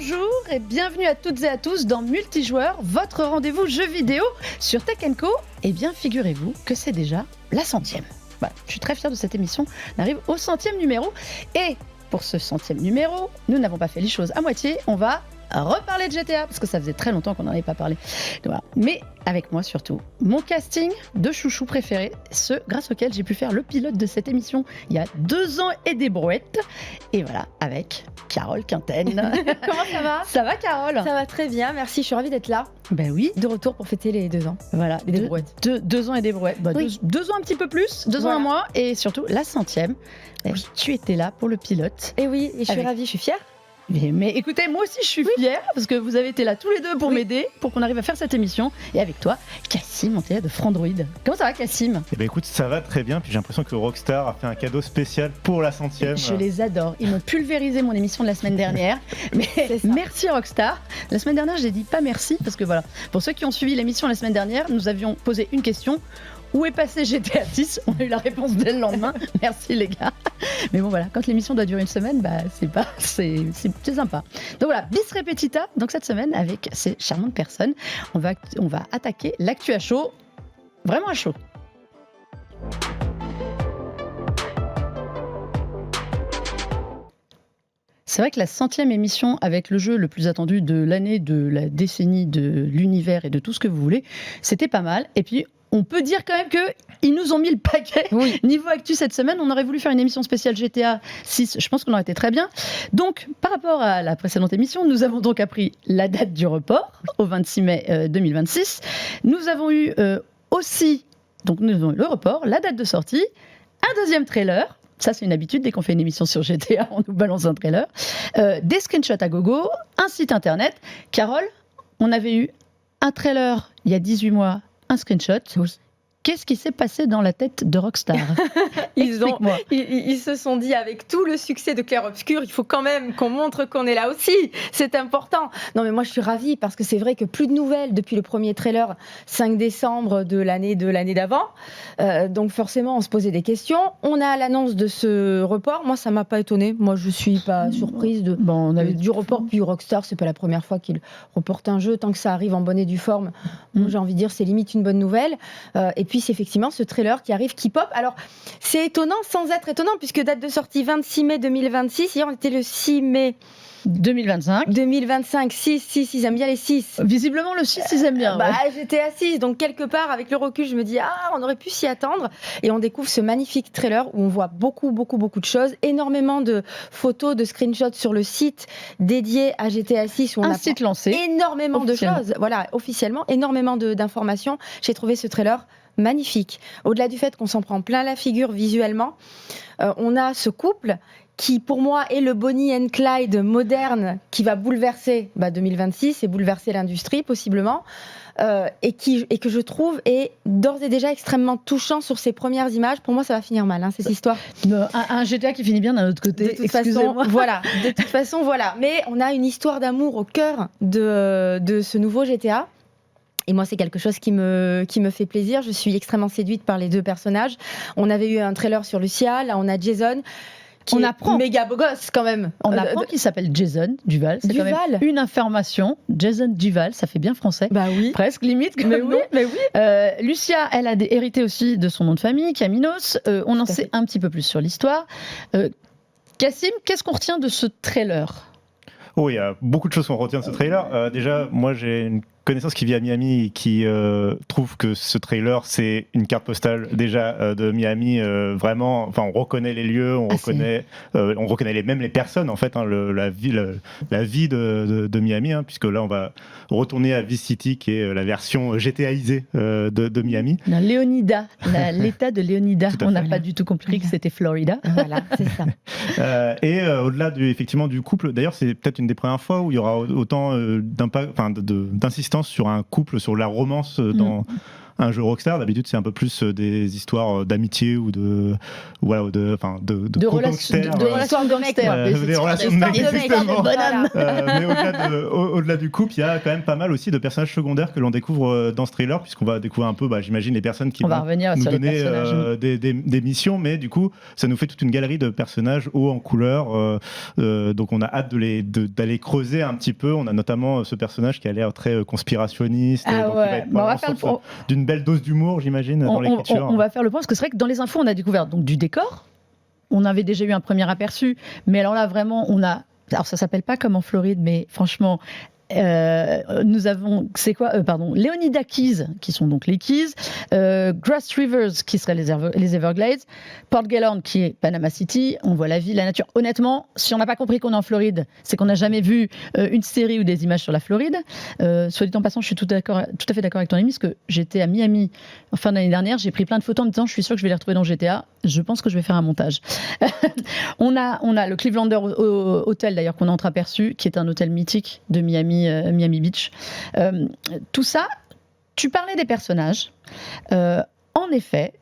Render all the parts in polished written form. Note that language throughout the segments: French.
Bonjour et bienvenue à toutes et à tous dans Multijoueur, votre rendez-vous jeu vidéo sur Tech & Co. Eh bien, figurez-vous que c'est déjà la 100e. Voilà, je suis très fière de cette émission. On arrive au 100e numéro. Et pour ce 100e numéro, nous n'avons pas fait les choses à moitié. On va reparler de GTA, parce que ça faisait très longtemps qu'on n'en avait pas parlé. Donc voilà. Mais avec moi surtout, mon casting de chouchou préféré, ce grâce auquel j'ai pu faire le pilote de cette émission il y a 2 ans et des brouettes. Et voilà, avec Carole Quinten. Comment ça va? Ça va, Carole? Ça va très bien, merci, je suis ravie d'être là. Ben oui. De retour pour fêter les 2 ans. Voilà, des brouettes. 2 ans et des brouettes. Bah, Oui. 2 ans un petit peu plus, 2 ans Voilà. un mois, et surtout la 100e. Oui. Tu étais là pour le pilote. Et oui, et je suis Avec- ravie, je suis fière. Mais écoutez, moi aussi je suis fière parce que vous avez été là tous les deux pour Oui. m'aider, pour qu'on arrive à faire cette émission. Et avec toi, Cassim, on était là de Frandroid. Comment ça va, Cassim? Eh ben écoute, ça va très bien, puis j'ai l'impression que Rockstar a fait un cadeau spécial pour la 100e. Je les adore. Ils m'ont pulvérisé mon émission de la semaine dernière. Mais C'est ça. merci Rockstar. La semaine dernière, j'ai dit pas merci parce que voilà, pour ceux qui ont suivi l'émission la semaine dernière, nous avions posé une question. Où est passé GTA 6? On a eu la réponse dès le lendemain. Merci les gars. Mais bon voilà, quand l'émission doit durer une semaine, bah c'est sympa. Donc voilà, bis repetita. Donc cette semaine avec ces charmantes personnes, on va attaquer l'actu à chaud, vraiment à chaud. C'est vrai que la 100e émission avec le jeu le plus attendu de l'année, de la décennie, de l'univers et de tout ce que vous voulez, c'était pas mal. Et puis, on peut dire quand même qu'ils nous ont mis le paquet. Oui. Niveau actu cette semaine, on aurait voulu faire une émission spéciale GTA 6, je pense qu'on aurait été très bien. Donc, par rapport à la précédente émission, nous avons donc appris la date du report au 26 mai 2026. Nous avons eu aussi, donc nous avons eu le report, la date de sortie, un deuxième trailer. Ça, c'est une habitude, dès qu'on fait une émission sur GTA, on nous balance un trailer. Des screenshots à gogo, un site internet. Carole, on avait eu un trailer il y a 18 mois, un screenshot. Qu'est-ce qui s'est passé dans la tête de Rockstar? Explique-moi. Ils se sont dit, avec tout le succès de Clair Obscur, il faut quand même qu'on montre qu'on est là aussi. C'est important. Non, mais moi, je suis ravie parce que c'est vrai que plus de nouvelles depuis le premier trailer 5 décembre de l'année d'avant. Donc forcément, on se posait des questions. On a l'annonce de ce report. Moi, ça m'a pas étonnée. Moi, je suis pas surprise Bon, on avait du report. Puis Rockstar, c'est pas la première fois qu'ils reportent un jeu. Tant que ça arrive en bonne et due forme, moi, j'ai envie de dire, c'est limite une bonne nouvelle. Et puis, c'est effectivement ce trailer qui arrive, qui pop. Alors, c'est étonnant sans être étonnant, puisque date de sortie 26 mai 2026. Hier, on était le 6 mai 2025. 2025. 6, ils aiment bien les 6. Visiblement, le 6, ils aiment bien. Bah, ouais. j'étais assise, donc quelque part, avec le recul, je me dis, on aurait pu s'y attendre. Et on découvre ce magnifique trailer où on voit beaucoup de choses, énormément de photos, de screenshots sur le site dédié à GTA 6 où on Un a site lancé. énormément de officiellement. choses. Voilà, officiellement, énormément d'informations. J'ai trouvé ce trailer magnifique. Au-delà du fait qu'on s'en prend plein la figure visuellement, on a ce couple qui, pour moi, est le Bonnie and Clyde moderne qui va bouleverser 2026 et bouleverser l'industrie, possiblement, et que je trouve est d'ores et déjà extrêmement touchant sur ses premières images. Pour moi, ça va finir mal, cette histoire. Un GTA qui finit bien d'un autre côté. De toute façon, Excusez-moi. voilà. De toute façon, voilà. Mais on a une histoire d'amour au cœur de ce nouveau GTA. Et moi, c'est quelque chose qui me fait plaisir. Je suis extrêmement séduite par les deux personnages. On avait eu un trailer sur Lucia. Là, on a Jason. Qui On est apprend. méga beau gosse, quand même. On apprend qu'il s'appelle Jason Duval. C'est quand Duval. même une information. Jason Duval, ça fait bien français. Bah oui. Presque, limite. Comme Mais nom. oui, mais oui. Lucia, elle a hérité aussi de son nom de famille, Caminos. On en Tout à sait fait. un petit peu plus sur l'histoire. Cassim, qu'est-ce qu'on retient de ce trailer? Oh, il y a beaucoup de choses qu'on retient de ce trailer. Déjà, moi j'ai une connaissance qui vit à Miami et qui trouve que ce trailer c'est une carte postale déjà de Miami. Vraiment, enfin on reconnaît les lieux, on reconnaît même les personnes en fait, la vie de Miami, puisque là on va retourner à Vice City qui est la version GTAisée de Miami. Non, Léonida, l'état de Léonida. Tout à On n'a fait. pas du tout compris que c'était Florida. Voilà, c'est ça. Au-delà effectivement du couple, d'ailleurs c'est peut-être une des premières fois où il y aura autant d'insistance sur un couple, sur la romance un jeu Rockstar. D'habitude, c'est un peu plus des histoires d'amitié ou de relations de gangsters. Des relations de mecs, justement. Mais au-delà du couple, il y a quand même pas mal aussi de personnages secondaires que l'on découvre dans ce trailer, puisqu'on va découvrir un peu, j'imagine, les personnes qui vont nous donner des missions, mais du coup, ça nous fait toute une galerie de personnages hauts en couleur. Donc on a hâte d'aller creuser un petit peu. On a notamment ce personnage qui a l'air très conspirationniste, donc il va être d'une belle dose d'humour, j'imagine, dans l'écriture. On va faire le point, parce que c'est vrai que dans les infos, on a découvert donc du décor. On avait déjà eu un premier aperçu, mais alors là, vraiment, alors ça s'appelle pas comme en Floride, mais franchement, nous avons, Leonida-Keys, qui sont donc les Keys, Grass Rivers, qui seraient les Everglades, Port Gaylord, qui est Panama City. On voit la vie, la nature. Honnêtement, si on n'a pas compris qu'on est en Floride, c'est qu'on n'a jamais vu une série ou des images sur la Floride. Soit dit en passant, je suis tout à fait d'accord avec ton ami, parce que j'étais à Miami en fin d'année dernière, j'ai pris plein de photos en me disant, je suis sûre que je vais les retrouver dans GTA. Je pense que je vais faire un montage. on a le Clevelander Hotel, d'ailleurs, qu'on a entreaperçu, qui est un hôtel mythique de Miami Beach. Tout ça, tu parlais des personnages. En effet,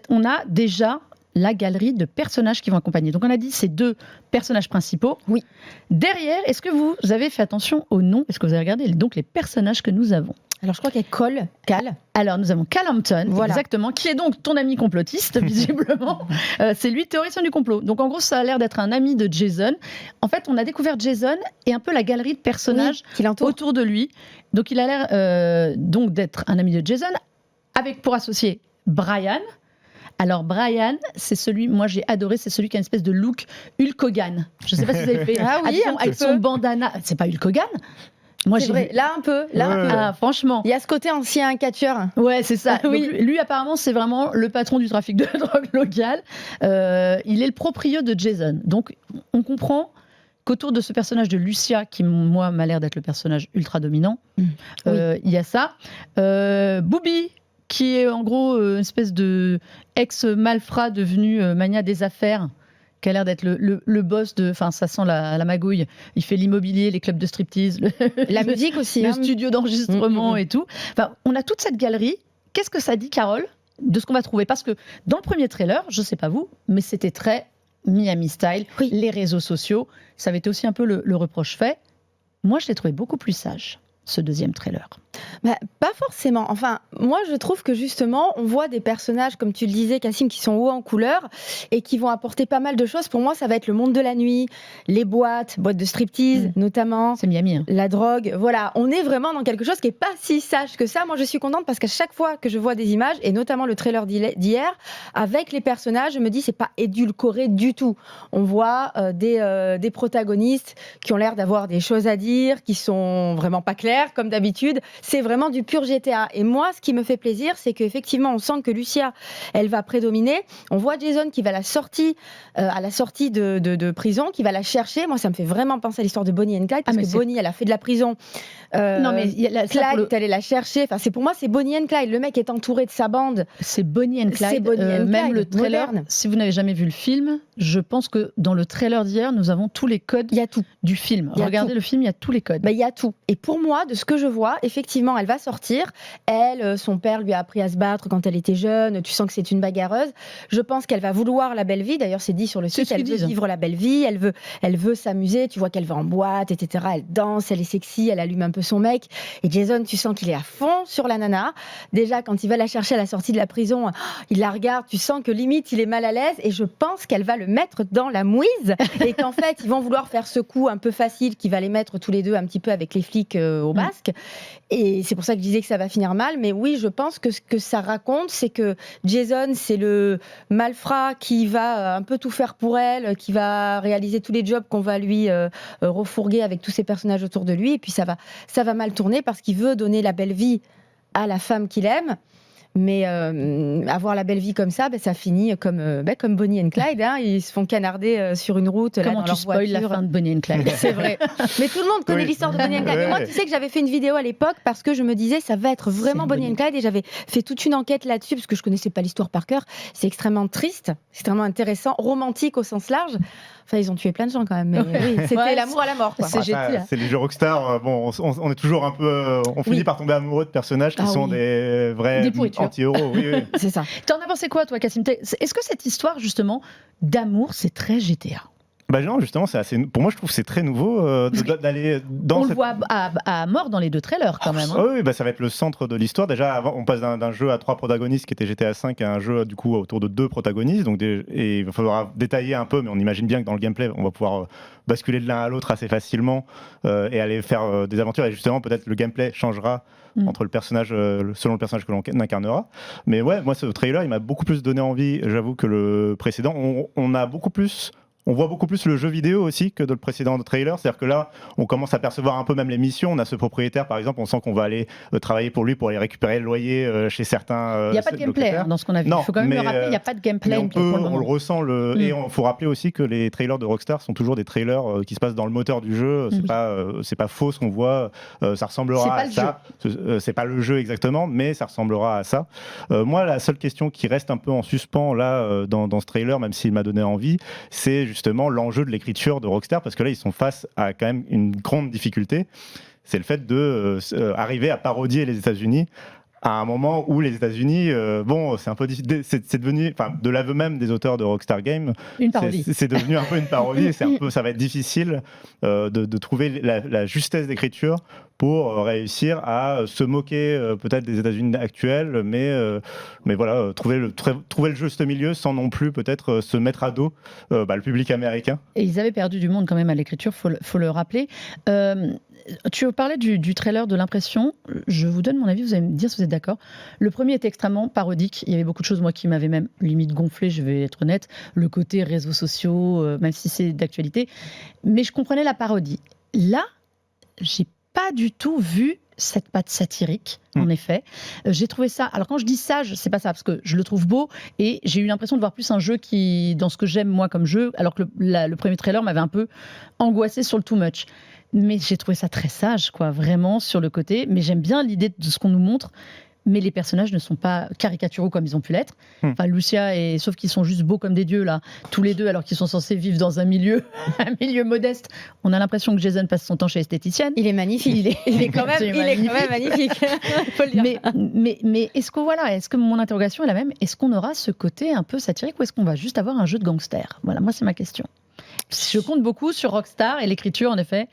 on a déjà la galerie de personnages qui vont accompagner. Donc on a dit ces 2 personnages principaux. Oui. Derrière, est-ce que vous avez fait attention aux noms? Est-ce que vous avez regardé donc les personnages que nous avons? Alors, je crois qu'il y a Cal. Alors, nous avons Cal Hampton, exactement, qui est donc ton ami complotiste, visiblement. C'est lui, théoricien du complot. Donc, en gros, ça a l'air d'être un ami de Jason. En fait, on a découvert Jason et un peu la galerie de personnages autour de lui. Donc, il a l'air donc d'être un ami de Jason, avec pour associé Brian. Alors, Brian, c'est celui, moi j'ai adoré, c'est celui qui a une espèce de look Hulk Hogan. Je ne sais pas si vous avez fait. Avec son bandana. C'est pas Hulk Hogan? Moi, c'est vrai. Là un peu. Ah, franchement. Il y a ce côté ancien catcheur. Ouais, c'est ça. Oui. Donc, lui, apparemment, c'est vraiment le patron du trafic de drogue local. Il est le proprio de Jason. Donc, on comprend qu'autour de ce personnage de Lucia, qui, moi, m'a l'air d'être le personnage ultra dominant, il y a ça. Booby, qui est en gros une espèce de ex-malfrat devenu mania des affaires, qui a l'air d'être le boss de... Enfin, ça sent la magouille. Il fait l'immobilier, les clubs de striptease. La musique aussi. Le studio d'enregistrement et tout. Enfin, on a toute cette galerie. Qu'est-ce que ça dit, Carole, de ce qu'on va trouver? Parce que dans le premier trailer, je ne sais pas vous, mais c'était très Miami style. Oui. Les réseaux sociaux, ça avait été aussi un peu le reproche fait. Moi, je l'ai trouvé beaucoup plus sage, ce deuxième trailer. Pas forcément. Enfin, moi, je trouve que justement, on voit des personnages, comme tu le disais, Cassim, qui sont hauts en couleur et qui vont apporter pas mal de choses. Pour moi, ça va être le monde de la nuit, les boîtes de striptease, notamment. C'est Miami. Hein. La drogue. Voilà, on est vraiment dans quelque chose qui n'est pas si sage que ça. Moi, je suis contente parce qu'à chaque fois que je vois des images, et notamment le trailer d'hier, avec les personnages, je me dis, c'est pas édulcoré du tout. On voit des protagonistes qui ont l'air d'avoir des choses à dire, qui sont vraiment pas claires, comme d'habitude. C'est vraiment du pur GTA. Et moi, ce qui me fait plaisir, c'est qu'effectivement, on sent que Lucia, elle va prédominer. On voit Jason qui va à la sortie de prison, qui va la chercher. Moi, ça me fait vraiment penser à l'histoire de Bonnie and Clyde, parce que Bonnie, elle a fait de la prison. Non, mais Clyde est allé la chercher. Enfin, pour moi, c'est Bonnie and Clyde. Le mec est entouré de sa bande. C'est Bonnie and Clyde. Même le trailer, moderne. Si vous n'avez jamais vu le film, je pense que dans le trailer d'hier, nous avons tous les codes du film. Regardez le film, il y a tous les codes. Il y a tout. Et pour moi, de ce que je vois, effectivement, elle va sortir. Elle, son père lui a appris à se battre quand elle était jeune. Tu sens que c'est une bagarreuse. Je pense qu'elle va vouloir la belle vie. D'ailleurs, c'est dit sur le site, elle veut vivre la belle vie. Elle veut s'amuser. Tu vois qu'elle va en boîte, etc. Elle danse, elle est sexy, elle allume un peu son mec. Et Jason, tu sens qu'il est à fond sur la nana. Déjà, quand il va la chercher à la sortie de la prison, il la regarde. Tu sens que limite, il est mal à l'aise. Et je pense qu'elle va le mettre dans la mouise. Et qu'en fait, ils vont vouloir faire ce coup un peu facile qui va les mettre tous les deux un petit peu avec les flics au basque. Et c'est pour ça que je disais que ça va finir mal. Mais oui, je pense que ce que ça raconte, c'est que Jason, c'est le malfrat qui va un peu tout faire pour elle, qui va réaliser tous les jobs qu'on va lui refourguer avec tous ces personnages autour de lui. Et puis ça va mal tourner parce qu'il veut donner la belle vie à la femme qu'il aime. Mais avoir la belle vie comme ça, ça finit comme Bonnie and Clyde. Hein, ils se font canarder sur une route. Comment là, dans tu leur spoil la voiture. fin de Bonnie and Clyde? C'est vrai. Mais tout le monde connaît l'histoire de Bonnie and Clyde. Mais moi, tu sais que j'avais fait une vidéo à l'époque parce que je me disais ça va être vraiment Bonnie and Clyde et j'avais fait toute une enquête là-dessus parce que je connaissais pas l'histoire par cœur. C'est extrêmement triste, extrêmement intéressant, romantique au sens large. Enfin, ils ont tué plein de gens quand même. Mais oui, c'était l'amour à la mort. Quoi. C'est les jeux Rockstar. Bon, on est toujours un peu. On finit par tomber amoureux de personnages qui sont des vrais anti-héros. Oui. C'est ça. T'en as pensé quoi, toi, Cassim? Est-ce que cette histoire, justement, d'amour, c'est très GTA? Non, justement, pour moi, je trouve que c'est très nouveau d'aller dans. On le voit à mort dans les 2 trailers, quand même. Oui, ça va être le centre de l'histoire. Déjà, avant, on passe d'un jeu à 3 protagonistes qui était GTA V à un jeu du coup autour de 2 protagonistes. Donc, et il va falloir détailler un peu, mais on imagine bien que dans le gameplay, on va pouvoir basculer de l'un à l'autre assez facilement et aller faire des aventures. Et justement, peut-être le gameplay changera entre le personnage, selon le personnage que l'on incarnera. Mais ouais, moi, ce trailer, il m'a beaucoup plus donné envie, j'avoue, que le précédent. On voit beaucoup plus le jeu vidéo aussi que dans le précédent trailer. C'est-à-dire que là, on commence à percevoir un peu même les missions. On a ce propriétaire, par exemple, on sent qu'on va aller travailler pour lui pour aller récupérer le loyer chez certains. Il n'y a pas de gameplay dans ce qu'on a vu. Il faut quand même le rappeler, il n'y a pas de gameplay. On le ressent. Et il faut rappeler aussi que les trailers de Rockstar sont toujours des trailers qui se passent dans le moteur du jeu. C'est pas faux ce qu'on voit. Ça ressemblera à ça. C'est pas le jeu exactement, mais ça ressemblera à ça. Moi, la seule question qui reste un peu en suspens là dans ce trailer, même s'il m'a donné envie, c'est justement l'enjeu de l'écriture de Rockstar, parce que là ils sont face à quand même une grande difficulté, c'est le fait de arriver à parodier les États-Unis à un moment où les États-Unis, c'est un peu c'est devenu, de l'aveu même des auteurs de Rockstar Games, une parodie. C'est devenu un peu une parodie. Et ça va être difficile de trouver la justesse d'écriture pour réussir à se moquer peut-être des États-Unis actuels, mais voilà, trouver le juste milieu sans non plus peut-être se mettre à dos le public américain. Et ils avaient perdu du monde quand même à l'écriture, faut le rappeler. Tu parlais du trailer, de l'impression. Je vous donne mon avis, vous allez me dire si vous êtes d'accord. Le premier était extrêmement parodique. Il y avait beaucoup de choses, moi, qui m'avaient même limite gonflé, je vais être honnête. Le côté réseaux sociaux, même si c'est d'actualité. Mais je comprenais la parodie. Là, j'ai pas du tout vu cette patte satirique, en effet. J'ai trouvé ça... Alors, quand je dis sage, c'est pas ça, parce que je le trouve beau, et j'ai eu l'impression de voir plus un jeu qui... dans ce que j'aime, moi, comme jeu, alors que le premier trailer m'avait un peu angoissé sur le too much. Mais j'ai trouvé ça très sage, quoi, vraiment, sur le côté. Mais j'aime bien l'idée de ce qu'on nous montre. Mais les personnages ne sont pas caricaturaux comme ils ont pu l'être. Enfin, Lucia, sauf qu'ils sont juste beaux comme des dieux, là, tous les deux, alors qu'ils sont censés vivre dans un milieu modeste. On a l'impression que Jason passe son temps chez esthéticienne. Il est magnifique. Il est quand même magnifique. Faut le dire. Mais est-ce que mon interrogation est la même? Est-ce qu'on aura ce côté un peu satirique ou est-ce qu'on va juste avoir un jeu de gangster? Voilà, moi, c'est ma question. Je compte beaucoup sur Rockstar et l'écriture, en effet,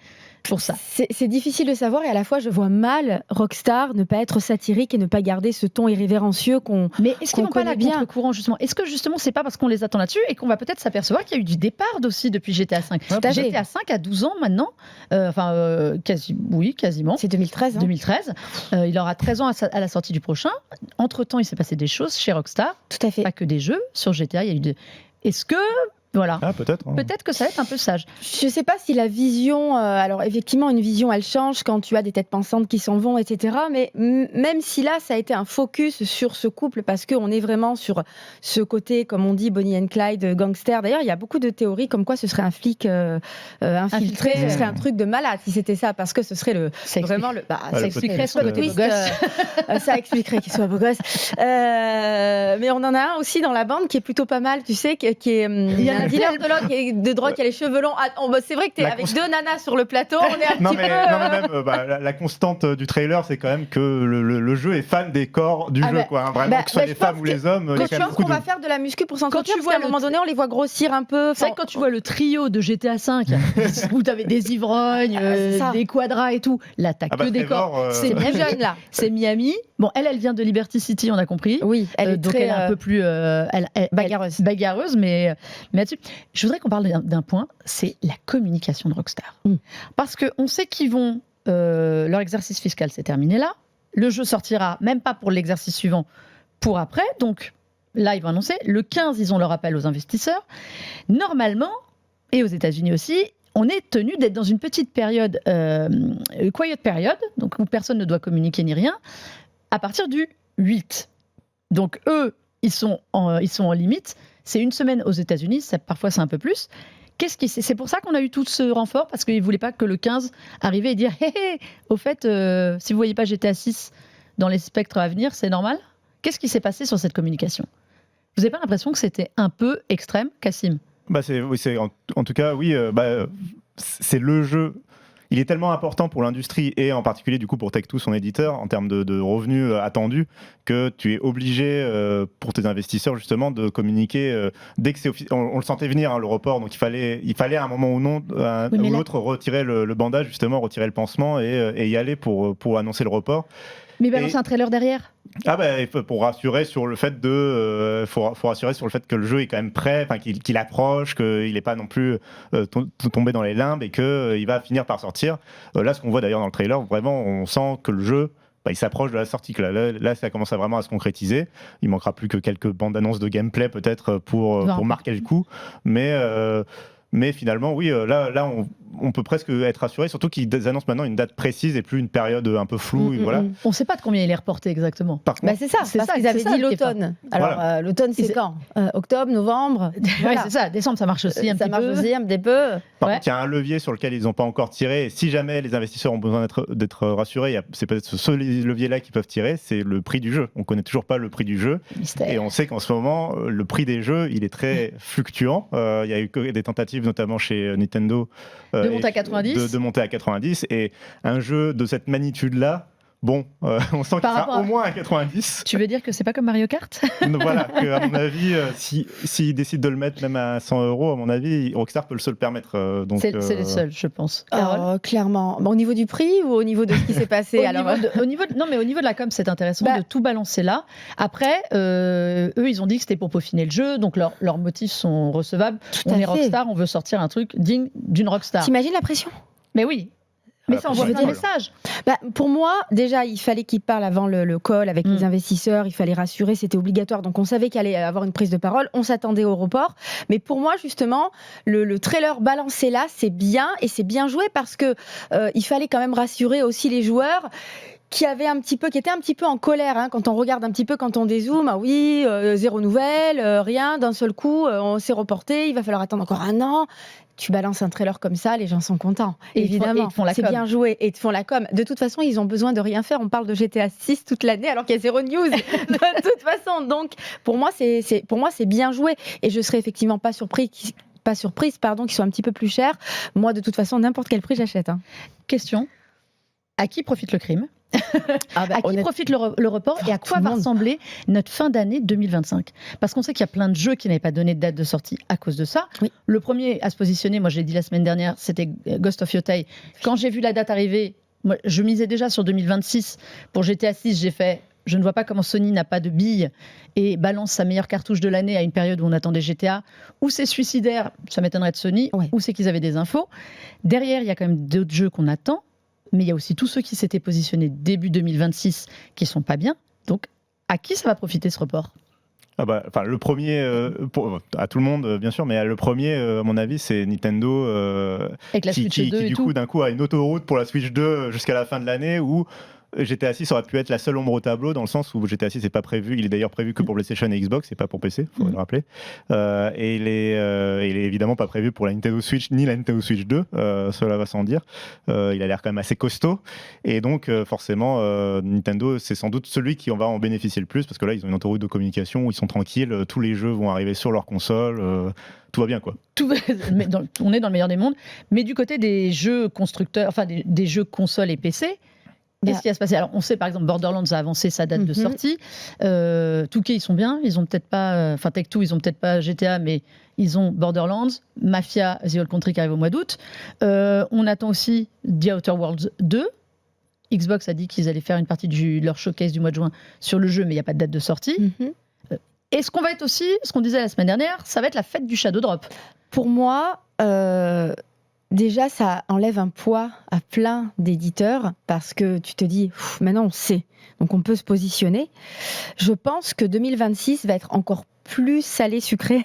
pour ça. C'est difficile de savoir et à la fois, je vois mal Rockstar ne pas être satirique et ne pas garder ce ton irrévérencieux qu'on connaît bien. Mais est-ce qu'ils vont pas la contre-courant, justement? Est-ce que, justement, c'est pas parce qu'on les attend là-dessus et qu'on va peut-être s'apercevoir qu'il y a eu du départ aussi depuis GTA V? GTA V à 12 ans maintenant, quasiment. C'est 2013. 2013. Il aura 13 ans à la sortie du prochain. Entre-temps, il s'est passé des choses chez Rockstar. Tout à fait. Pas que des jeux. Sur GTA, il y a eu Est-ce que... Voilà. Peut-être. Peut-être que ça va être un peu sage. Je ne sais pas si la vision... alors, effectivement, une vision, elle change quand tu as des têtes pensantes qui s'en vont, etc. Mais même si là, ça a été un focus sur ce couple, parce qu'on est vraiment sur ce côté, comme on dit, Bonnie and Clyde, gangster. D'ailleurs, il y a beaucoup de théories comme quoi ce serait un flic infiltré. Ce serait un truc de malade si c'était ça, parce que ce serait ça expliquerait son côté beau gosse. Ça expliquerait qu'il soit beau gosse. Mais on en a un aussi dans la bande qui est plutôt pas mal, tu sais, qui est... Il y a un dealer de drogue qui a les cheveux longs. C'est vrai que tu es avec 2 nanas sur le plateau. On est un petit peu... la constante du trailer, c'est quand même que le jeu est fan des corps du jeu. Quoi, hein, vraiment, que ce soit les femmes ou les hommes. Je pense qu'on va faire de la muscu pour s'entretenir, parce qu'à un moment donné, on les voit grossir un peu. C'est vrai que quand tu vois le trio de GTA V, où tu avais des ivrognes, des quadras et tout, là, tu que des corps. C'est bien jeune, là. C'est Miami. Bon, elle vient de Liberty City, on a compris. Oui, elle est donc elle est un peu plus bagarreuse, mais là-dessus, je voudrais qu'on parle d'un point, c'est la communication de Rockstar. Parce qu'on sait qu'ils vont... leur exercice fiscal s'est terminé là. Le jeu sortira, même pas pour l'exercice suivant, pour après. Donc là, ils vont annoncer. Le 15, ils ont leur appel aux investisseurs. Normalement, et aux États-Unis aussi, on est tenu d'être dans une petite période, quiet period, donc où personne ne doit communiquer ni rien, à partir du 8. Donc eux, ils sont en limite. C'est une semaine aux États-Unis, parfois c'est un peu plus. C'est pour ça qu'on a eu tout ce renfort, parce qu'ils ne voulaient pas que le 15 arrivait et dire hé, hé, au fait, si vous ne voyez pas GTA 6 dans les spectres à venir, c'est normal. Qu'est-ce qui s'est passé sur cette communication ? Vous n'avez pas l'impression que c'était un peu extrême, Cassim ? En tout cas, oui, c'est le jeu. Il est tellement important pour l'industrie et en particulier du coup pour Take-Two, son éditeur, en termes de revenus attendus, que tu es obligé pour tes investisseurs justement de communiquer dès que c'est on le sentait venir le report, donc il fallait à un moment ou l'autre retirer le bandage, justement retirer le pansement et y aller pour annoncer le report. Mais balancer un trailer derrière. Pour rassurer sur le fait faut rassurer sur le fait que le jeu est quand même prêt, qu'il approche, qu'il n'est pas non plus tombé dans les limbes et qu'il va finir par sortir. Là, ce qu'on voit d'ailleurs dans le trailer, vraiment, on sent que le jeu, il s'approche de la sortie. Là, ça commence vraiment à se concrétiser. Il manquera plus que quelques bandes annonces de gameplay peut-être pour marquer le coup, mais finalement, oui, là, on peut presque être rassuré, surtout qu'ils annoncent maintenant une date précise et plus une période un peu floue. Voilà. On ne sait pas de combien il est reporté exactement. C'est ça, parce qu'ils avaient dit l'automne. Alors, l'automne, c'est quand octobre, novembre. Voilà. C'est ça, décembre, ça marche aussi un petit peu. Ça marche aussi un petit peu. Par contre, il y a un levier sur lequel ils n'ont pas encore tiré. Et si jamais les investisseurs ont besoin d'être rassurés, c'est peut-être ce levier-là qu'ils peuvent tirer, c'est le prix du jeu. On ne connaît toujours pas le prix du jeu. Mystère. Et on sait qu'en ce moment, le prix des jeux, il est très fluctuant. Il y a eu des tentatives, notamment chez Nintendo, de monter à 90. De monter à 90. Et un jeu de cette magnitude-là, on sent qu'il sera au moins à 90. Tu veux dire que c'est pas comme Mario Kart ? Voilà, qu'à mon avis, s'ils décident de le mettre même à 100 €, à mon avis, Rockstar peut se le permettre. C'est les seuls, je pense. Clairement. Au niveau du prix ou au niveau de ce qui s'est passé au niveau de la com, c'est intéressant de tout balancer là. Après, eux, ils ont dit que c'était pour peaufiner le jeu, donc leurs motifs sont recevables. On est Rockstar, on veut sortir un truc digne d'une Rockstar. T'imagines la pression ? Mais oui. Mais ça envoie des messages. Pour moi, déjà, il fallait qu'ils parlent avant le call avec les investisseurs. Il fallait rassurer, c'était obligatoire. Donc, on savait qu'il allait avoir une prise de parole. On s'attendait au report. Mais pour moi, justement, le trailer balancé là, c'est bien et c'est bien joué parce que il fallait quand même rassurer aussi les joueurs qui étaient un petit peu en colère, quand on regarde un petit peu, quand on dézoome, zéro nouvelle, rien, d'un seul coup, on s'est reporté, il va falloir attendre encore un an. Tu balances un trailer comme ça, les gens sont contents. Évidemment, c'est bien joué et ils te font la com. De toute façon, ils ont besoin de rien faire. On parle de GTA 6 toute l'année alors qu'il y a zéro news. De toute façon, donc pour moi, c'est bien joué et je serais effectivement pas surprise, qu'ils soient un petit peu plus chers. Moi, de toute façon, n'importe quel prix, j'achète. Question. À qui profite le crime ? À qui profite le report et à quoi va ressembler notre fin d'année 2025 ? Parce qu'on sait qu'il y a plein de jeux qui n'avaient pas donné de date de sortie à cause de ça. Oui. Le premier à se positionner, moi je l'ai dit la semaine dernière, c'était Ghost of Yotei. Quand j'ai vu la date arriver, moi, je misais déjà sur 2026. Pour GTA 6, j'ai fait... Je ne vois pas comment Sony n'a pas de billes et balance sa meilleure cartouche de l'année à une période où on attendait GTA. Ou c'est suicidaire, ça m'étonnerait de Sony, ou c'est qu'ils avaient des infos. Derrière, il y a quand même d'autres jeux qu'on attend. Mais il y a aussi tous ceux qui s'étaient positionnés début 2026 qui ne sont pas bien. Donc, à qui ça va profiter ce report ? Le premier, à tout le monde bien sûr, mais le premier, à mon avis, c'est Nintendo avec la Switch 2 qui du coup, d'un coup, a une autoroute pour la Switch 2 jusqu'à la fin de l'année où GTA 6 aurait pu être la seule ombre au tableau, dans le sens où GTA 6 n'est pas prévu, il est d'ailleurs prévu que pour PlayStation et Xbox, c'est pas pour PC, il faut le rappeler. Et il est évidemment pas prévu pour la Nintendo Switch ni la Nintendo Switch 2, cela va sans dire. Il a l'air quand même assez costaud, et donc forcément Nintendo, c'est sans doute celui qui va en bénéficier le plus, parce que là ils ont une autoroute de communication où ils sont tranquilles, tous les jeux vont arriver sur leur console, tout va bien quoi. On est dans le meilleur des mondes, mais du côté des jeux constructeurs, enfin des jeux consoles et PC, qu'est-ce qui va se passer ? Alors, on sait par exemple Borderlands a avancé sa date de sortie. 2K, ils sont bien. Ils ont peut-être pas. Enfin, Take-Two, ils ont peut-être pas GTA, mais ils ont Borderlands. Mafia, The Old Country qui arrive au mois d'août. On attend aussi The Outer Worlds 2. Xbox a dit qu'ils allaient faire une partie de leur showcase du mois de juin sur le jeu, mais il n'y a pas de date de sortie. Et ce qu'on va être aussi, ce qu'on disait la semaine dernière, ça va être la fête du Shadow Drop. Pour moi. Déjà, ça enlève un poids à plein d'éditeurs parce que tu te dis, maintenant on sait, donc on peut se positionner. Je pense que 2026 va être encore plus salé, sucré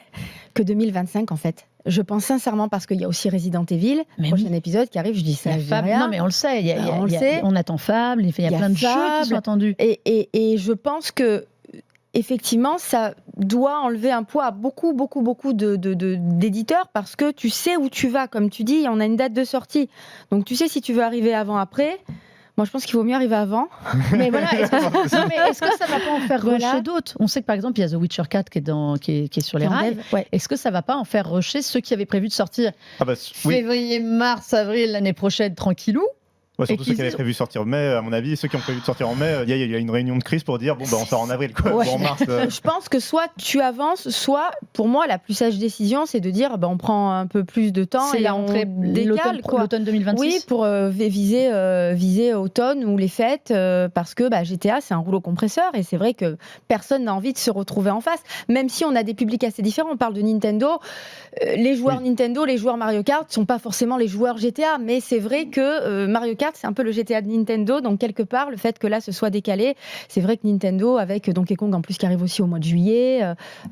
que 2025 en fait. Je pense sincèrement parce qu'il y a aussi Resident Evil, prochain épisode qui arrive, je dis ça. Non mais on le sait, on attend Fable, il y a plein de jeux qui sont attendus. Et je pense que effectivement, ça doit enlever un poids à beaucoup d'éditeurs parce que tu sais où tu vas. Comme tu dis, on a une date de sortie. Donc, tu sais si tu veux arriver avant, après. Moi, je pense qu'il vaut mieux arriver avant. Mais voilà, est-ce que ça ne va pas en faire rusher d'autres ? On sait que par exemple, il y a The Witcher 4 qui est sur les rails. Ouais. Est-ce que ça ne va pas en faire rusher ceux qui avaient prévu de sortir février, mars, avril l'année prochaine, tranquillou ? Ouais, surtout ceux qui avaient prévu de sortir en mai, à mon avis, ceux qui ont prévu de sortir en mai, il y a une réunion de crise pour dire bon, on sort en avril, quoi, ouais. ou en mars. Je pense que soit tu avances, soit pour moi, la plus sage décision, c'est de dire on prend un peu plus de temps et on décale l'automne 2026. Oui, pour viser automne ou les fêtes, parce que GTA, c'est un rouleau compresseur et c'est vrai que personne n'a envie de se retrouver en face, même si on a des publics assez différents. On parle de Nintendo, les joueurs Nintendo, les joueurs Mario Kart ne sont pas forcément les joueurs GTA, mais c'est vrai que Mario Kart, c'est un peu le GTA de Nintendo, donc quelque part, le fait que là, ce soit décalé, c'est vrai que Nintendo, avec Donkey Kong en plus qui arrive aussi au mois de juillet,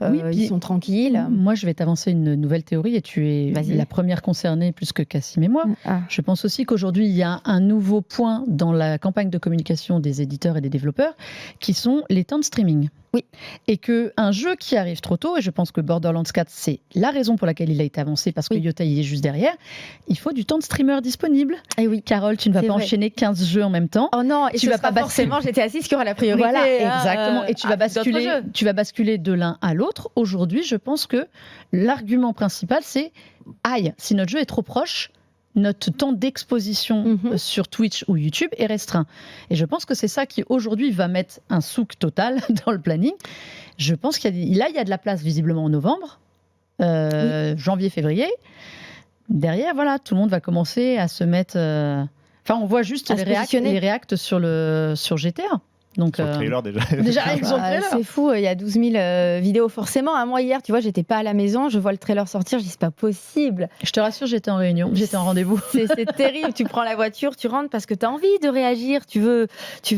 ils sont tranquilles. Moi, je vais t'avancer une nouvelle théorie, et tu es la première concernée plus que Cassim et moi. Je pense aussi qu'aujourd'hui, il y a un nouveau point dans la campagne de communication des éditeurs et des développeurs, qui sont les temps de streaming. Oui. Et qu'un jeu qui arrive trop tôt, et je pense que Borderlands 4, c'est la raison pour laquelle il a été avancé, parce que Yota il est juste derrière, il faut du temps de streamer disponible. Et oui. Carole, tu ne vas pas enchaîner 15 jeux en même temps. Oh non, et tu vas pas forcément GTA 6 qui aura la priorité. Voilà, exactement. Et tu vas basculer de l'un à l'autre. Aujourd'hui, je pense que l'argument principal, c'est aïe, si notre jeu est trop proche, notre temps d'exposition sur Twitch ou YouTube est restreint. Et je pense que c'est ça qui, aujourd'hui, va mettre un souk total dans le planning. Je pense qu'il y a de la place, visiblement, en novembre, janvier, février. Derrière, voilà, tout le monde va commencer à se mettre... Enfin, on voit juste les reacts sur GTA. Donc, sur le trailer déjà. C'est fou, il y a 12 000 vidéos forcément. Moi hier, tu vois, j'étais pas à la maison, je vois le trailer sortir, je dis c'est pas possible. Je te rassure, j'étais en réunion, j'étais en rendez-vous. C'est terrible, tu prends la voiture, tu rentres parce que tu as envie de réagir, tu veux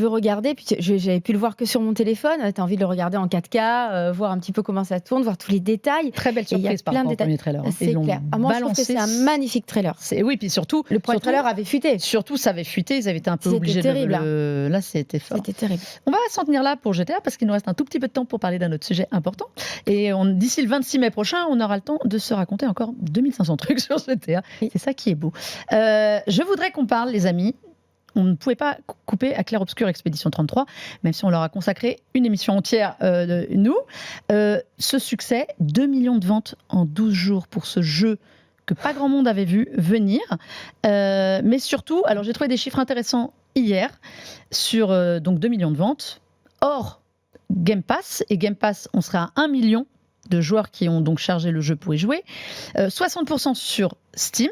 regarder. Puis j'avais pu le voir que sur mon téléphone, tu as envie de le regarder en 4K, voir un petit peu comment ça tourne, voir tous les détails. Très belle surprise par rapport au premier trailer. C'est clair. Moi, je trouve que c'est un magnifique trailer. Oui, puis surtout... Le premier trailer avait fuité. Surtout, ça avait fuité, ils avaient été un peu obligés de... Là, c'était fort. C'était terrible. On va s'en tenir là pour GTA parce qu'il nous reste un tout petit peu de temps pour parler d'un autre sujet important. Et d'ici le 26 mai prochain, on aura le temps de se raconter encore 2500 trucs sur GTA. C'est ça qui est beau. Je voudrais qu'on parle, les amis. On ne pouvait pas couper à Clair Obscur Expédition 33, même si on leur a consacré une émission entière, nous. Ce succès, 2 millions de ventes en 12 jours pour ce jeu que pas grand monde avait vu venir. Mais surtout, alors j'ai trouvé des chiffres intéressants hier sur donc 2 millions de ventes. Or, Game Pass, et Game Pass, on sera à 1 million de joueurs qui ont donc chargé le jeu pour y jouer. 60% sur Steam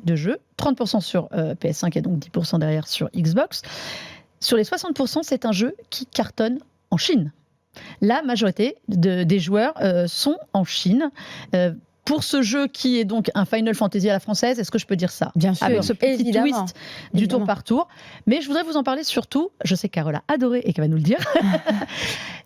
de jeux, 30% sur PS5 et donc 10% derrière sur Xbox. Sur les 60%, c'est un jeu qui cartonne en Chine. La majorité des joueurs sont en Chine. Pour ce jeu qui est donc un Final Fantasy à la française, est-ce que je peux dire ça ? Bien sûr, avec ce petit twist du tour par tour. Mais je voudrais vous en parler surtout, je sais que Carole a adoré et qu'elle va nous le dire.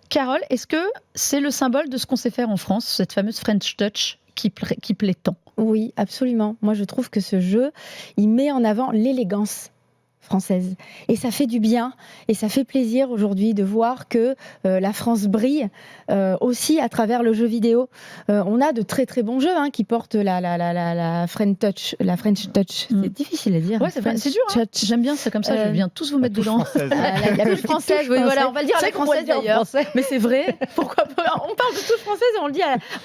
Carole, est-ce que c'est le symbole de ce qu'on sait faire en France, cette fameuse French Touch qui plaît tant ? Oui, absolument. Moi, je trouve que ce jeu, il met en avant l'élégance française. Et ça fait du bien, et ça fait plaisir aujourd'hui de voir que la France brille aussi à travers le jeu vidéo. On a de très très bons jeux qui portent la French Touch. La French Touch, c'est difficile à dire. Ouais, c'est dur. J'aime bien ça comme ça. Je viens tous vous mettre dedans. La touche française. Oui, voilà, on va le dire à la française d'ailleurs. Mais c'est vrai. Pourquoi pas ? On parle de touche française et on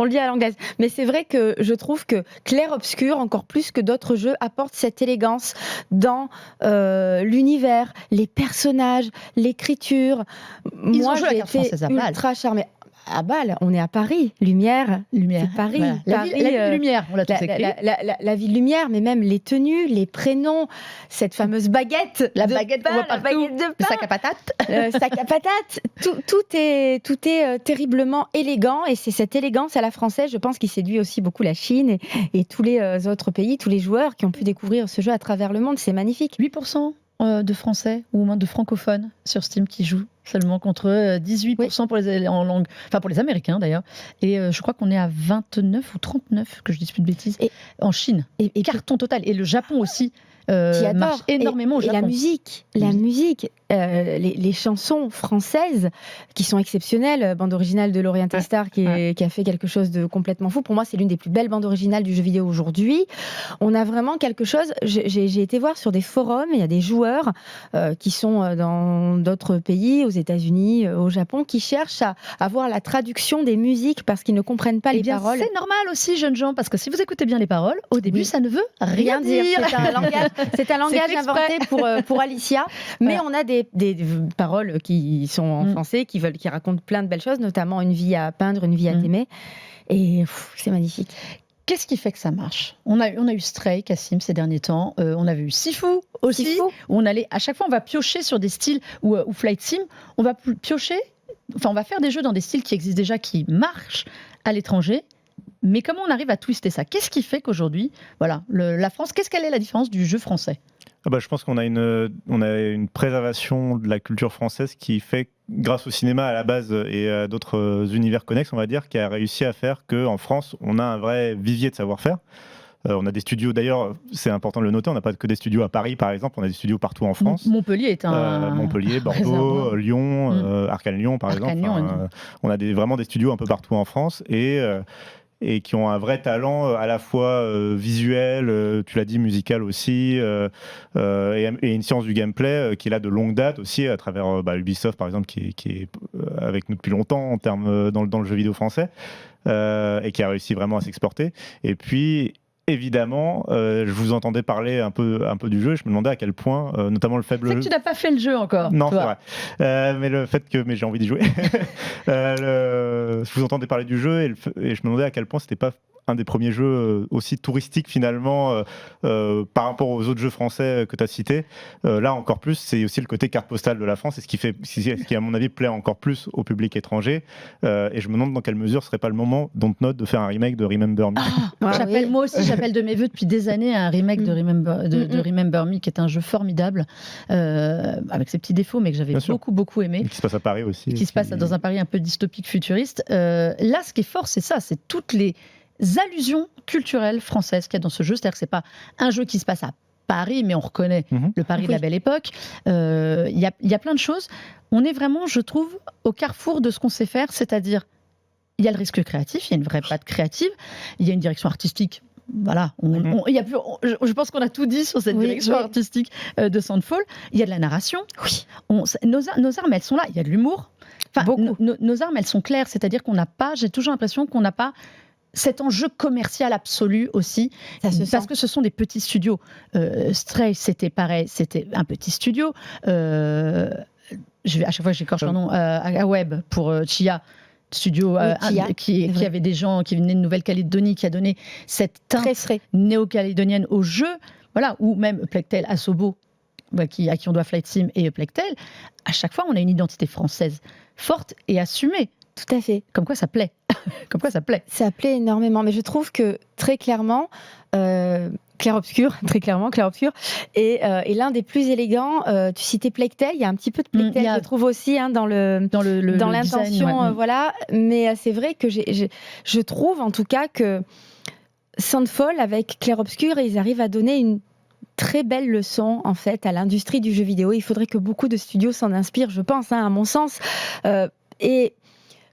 le dit à l'anglaise. Mais c'est vrai que je trouve que Clair Obscur, encore plus que d'autres jeux, apporte cette élégance dans l'univers, les personnages, l'écriture. Moi, j'ai été ultra charmée. À Bâle, on est à Paris, Lumière, c'est Paris. Voilà. La ville Lumière, on l'a tout écrit. La ville Lumière, mais même les tenues, les prénoms, cette fameuse baguette. La baguette qu'on voit partout, le sac à patates. Sac à patates, tout est terriblement élégant, et c'est cette élégance à la française, je pense, qui séduit aussi beaucoup la Chine et tous les autres pays, tous les joueurs qui ont pu découvrir ce jeu à travers le monde, c'est magnifique. 8% de Français ou au moins de francophones sur Steam qui jouent seulement contre 18% pour les Américains d'ailleurs. Et je crois qu'on est à 29 ou 39, que je ne dise plus de bêtises, en Chine. Et carton total. Et le Japon aussi. qui adore. marche énormément au et Japon. la musique, les chansons françaises qui sont exceptionnelles. Bande originale de Laurie Intestar qui a fait quelque chose de complètement fou. Pour moi, c'est l'une des plus belles bandes originales du jeu vidéo aujourd'hui. On a vraiment quelque chose. J'ai été voir sur des forums, il y a des joueurs qui sont dans d'autres pays, aux États-Unis, au Japon, qui cherchent à avoir la traduction des musiques parce qu'ils ne comprennent pas les paroles. C'est normal aussi, jeunes gens, parce que si vous écoutez bien les paroles, au début, ça ne veut rien dire. C'est un langage inventé pour Alicia, mais on a des paroles qui sont en français, qui racontent plein de belles choses, notamment une vie à peindre, une vie à t'aimer, et c'est magnifique. Qu'est-ce qui fait que ça marche ? On a eu Stray, Cassim, ces derniers temps. On avait eu Sifu aussi, où on allait, à chaque fois, on va piocher sur des styles, ou Flight Sim, on va piocher, on va faire des jeux dans des styles qui existent déjà, qui marchent à l'étranger. Mais comment on arrive à twister ça ? Qu'est-ce qui fait qu'aujourd'hui, voilà, la France, quelle est la différence du jeu français ? Je pense qu'on a une préservation de la culture française qui fait, grâce au cinéma à la base et à d'autres univers connexes, on va dire, qui a réussi à faire qu'en France, on a un vrai vivier de savoir-faire. On a des studios, d'ailleurs, c'est important de le noter, on n'a pas que des studios à Paris, par exemple, on a des studios partout en France. Montpellier est un... Montpellier, Bordeaux, Lyon, Arcane Lyon, par exemple. On a vraiment des studios un peu partout en France et qui ont un vrai talent à la fois visuel, tu l'as dit, musical aussi, et une science du gameplay qui est là de longue date aussi, à travers Ubisoft, par exemple, qui est avec nous depuis longtemps en termes dans le jeu vidéo français, et qui a réussi vraiment à s'exporter. Et puis, évidemment, je vous entendais parler un peu du jeu, et je me demandais à quel point, notamment le faible... C'est que tu n'as pas fait le jeu encore. Non, c'est vrai. Mais le fait que j'ai envie d'y jouer. Je vous entendais parler du jeu et je me demandais à quel point c'était pas un des premiers jeux aussi touristiques finalement par rapport aux autres jeux français que tu as cités. Là encore plus, c'est aussi le côté carte postale de la France et ce qui à mon avis plaît encore plus au public étranger. Et je me demande dans quelle mesure ce serait pas le moment Dontnod de faire un remake de Remember Me. Moi aussi j'appelle de mes vœux depuis des années un remake de Remember Me, qui est un jeu formidable avec ses petits défauts mais que j'avais beaucoup aimé. Et qui se passe à Paris aussi. Qui se passe dans un Paris un peu dystopique futuriste. Là ce qui est fort c'est ça, c'est toutes les allusions culturelles françaises qu'il y a dans ce jeu. C'est-à-dire que c'est pas un jeu qui se passe à Paris, mais on reconnaît le Paris de la Belle Époque. Il y a plein de choses. On est vraiment, je trouve, au carrefour de ce qu'on sait faire, c'est-à-dire il y a le risque créatif, il y a une vraie patte créative, il y a une direction artistique. Voilà, je pense qu'on a tout dit sur cette direction artistique de Sandfall. Il y a de la narration. Nos armes, elles sont là. Il y a de l'humour. Nos armes, elles sont claires. C'est-à-dire qu'on n'a pas, j'ai toujours l'impression qu'on n'a pas cet enjeu commercial absolu aussi, parce que ce sont des petits studios. Stray, c'était pareil, c'était un petit studio. À chaque fois, j'écorche leur nom. À Web pour Chia. Studio qui avait des gens qui venaient de Nouvelle-Calédonie, qui a donné cette teinte néo-calédonienne au jeu. Voilà, ou même Plectel, Asobo, à qui on doit Flight Sim et Plectel. À chaque fois, on a une identité française forte et assumée. Tout à fait. Comme quoi ça plaît. Ça plaît énormément. Mais je trouve que très clairement, Clair-Obscur, est l'un des plus élégants. Tu citais Plectel, il y a un petit peu de Plectel, je trouve aussi dans l'intention, design, voilà. Mais c'est vrai que je trouve en tout cas que Sandfall avec Clair-Obscur, ils arrivent à donner une très belle leçon en fait à l'industrie du jeu vidéo. Il faudrait que beaucoup de studios s'en inspirent, je pense, à mon sens. Et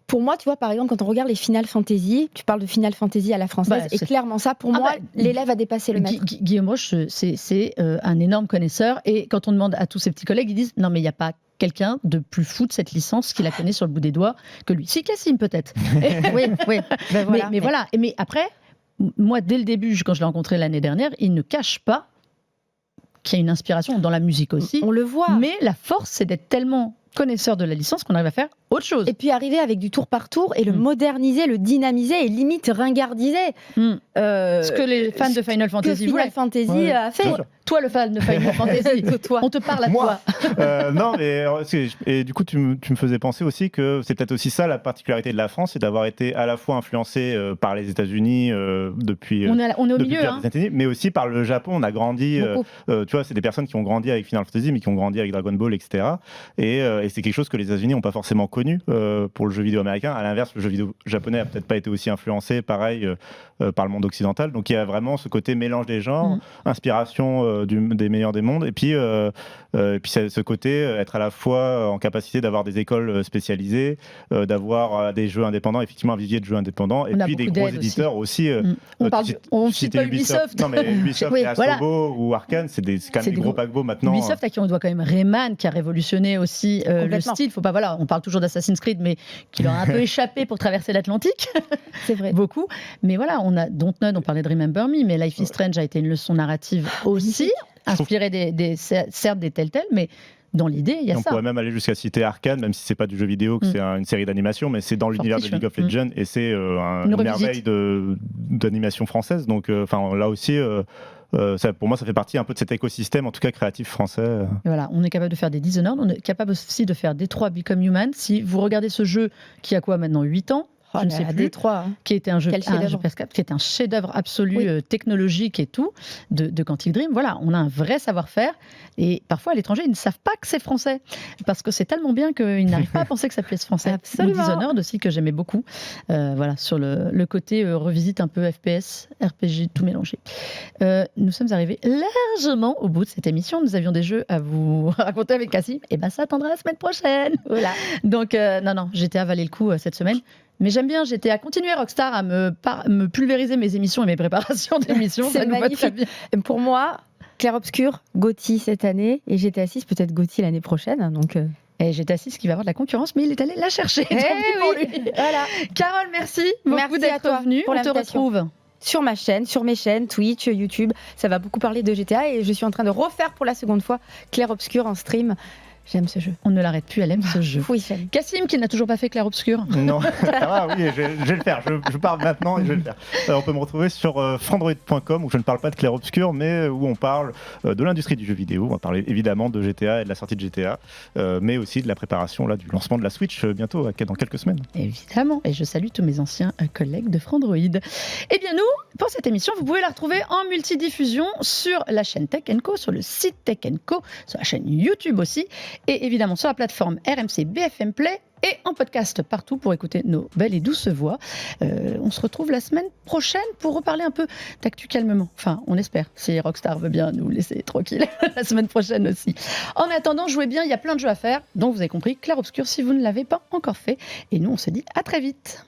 pour moi, tu vois, par exemple, quand on regarde les Final Fantasy, tu parles de Final Fantasy à la française, et clairement ça, pour moi, l'élève a dépassé le maître. Guillaume Roche, c'est un énorme connaisseur, et quand on demande à tous ses petits collègues, ils disent « Non, mais il n'y a pas quelqu'un de plus fou de cette licence qui la connaît sur le bout des doigts que lui. » Si, Cassim, peut-être. Oui. Mais voilà. Mais après, moi, dès le début, quand je l'ai rencontré l'année dernière, il ne cache pas qu'il y a une inspiration dans la musique aussi. On le voit. Mais la force, c'est d'être tellement connaisseur de la licence qu'on arrive à faire autre chose. Et puis arriver avec du tour par tour et le moderniser, le dynamiser et limite ringardiser. Ce que les fans de Final Fantasy Final Fantasy a fait. Toi, le fan de Final Fantasy, on te parle à toi. Non, mais et du coup, tu me faisais penser aussi que c'est peut-être aussi ça la particularité de la France, c'est d'avoir été à la fois influencé par les États-Unis depuis on est au milieu, mais aussi par le Japon. On a grandi, tu vois, c'est des personnes qui ont grandi avec Final Fantasy, mais qui ont grandi avec Dragon Ball, etc. Et c'est quelque chose que les États-Unis n'ont pas forcément connu pour le jeu vidéo américain. À l'inverse, le jeu vidéo japonais a peut-être pas été aussi influencé, pareil, par le monde occidental. Donc il y a vraiment ce côté mélange des genres, inspiration des meilleurs des mondes, et puis ce côté être à la fois en capacité d'avoir des écoles spécialisées, d'avoir des jeux indépendants, effectivement un vivier de jeux indépendants, et puis des gros éditeurs aussi. On cite pas Ubisoft. Non, mais Ubisoft et Asobo ou Arkane, c'est quand même des gros paquebots maintenant. Ubisoft, à qui on doit quand même Rayman, qui a révolutionné aussi le style. Faut pas, on parle toujours d'Assassin's Creed, mais qui leur a un peu échappé pour traverser l'Atlantique. C'est vrai. Beaucoup. Mais voilà, on a Dontnod, on parlait de Remember Me, mais Life is Strange a été une leçon narrative aussi, inspirée certes des Telltale, mais dans l'idée, il y a ça. On pourrait même aller jusqu'à citer Arkane, même si c'est pas du jeu vidéo, que c'est une série d'animation, mais c'est dans l'univers de League of Legends et c'est une merveille d'animation française. Donc, là aussi. Pour moi, ça fait partie un peu de cet écosystème, en tout cas créatif français. Et voilà, on est capable de faire des Dishonored, on est capable aussi de faire Détroit Become Human. Si vous regardez ce jeu qui a quoi maintenant 8 ans, je ne sais plus, Détroit, qui était un jeu qui est un chef-d'œuvre absolu, technologique et tout, de Quantic Dream. Voilà, on a un vrai savoir-faire. Et parfois, à l'étranger, ils ne savent pas que c'est français. Parce que c'est tellement bien qu'ils n'arrivent pas à penser que ça puisse français. Absolument. Ou Dishonored aussi, que j'aimais beaucoup. Sur le côté revisite un peu FPS, RPG, tout mélangé. Nous sommes arrivés largement au bout de cette émission. Nous avions des jeux à vous raconter avec Cassim. Et ça attendra la semaine prochaine. Voilà. Donc, non, GTA valait le coup cette semaine. Mais j'aime bien GTA. Continuer Rockstar à me pulvériser mes émissions et mes préparations d'émissions. C'est magnifique. Pour moi, Clair Obscur, GOTY cette année et GTA 6 peut-être GOTY l'année prochaine. Donc Et GTA 6 qui va avoir de la concurrence, mais il est allé la chercher. Voilà. Carole, merci beaucoup d'être venue. On te retrouve sur ma chaîne, sur mes chaînes, Twitch, YouTube. Ça va beaucoup parler de GTA et je suis en train de refaire pour la seconde fois Clair Obscur en stream. J'aime ce jeu. On ne l'arrête plus, elle aime ce jeu. Oui, j'aime. Cassim, qui n'a toujours pas fait Clair Obscur. Non, ça va, oui, je vais le faire. Je pars maintenant et je vais le faire. On peut me retrouver sur frandroid.com où je ne parle pas de Clair Obscur, mais où on parle de l'industrie du jeu vidéo. On va parler évidemment de GTA et de la sortie de GTA, mais aussi de la préparation du lancement de la Switch bientôt, dans quelques semaines. Évidemment, et je salue tous mes anciens collègues de Frandroid. Eh bien nous, pour cette émission, vous pouvez la retrouver en multidiffusion sur la chaîne Tech & Co, sur le site Tech & Co, sur la chaîne YouTube aussi, et évidemment sur la plateforme RMC BFM Play et en podcast partout pour écouter nos belles et douces voix. On se retrouve la semaine prochaine pour reparler un peu d'actu calmement. Enfin, on espère, si Rockstar veut bien nous laisser tranquille la semaine prochaine aussi. En attendant, jouez bien, il y a plein de jeux à faire. Donc vous avez compris, Clair Obscur si vous ne l'avez pas encore fait. Et nous, on se dit à très vite.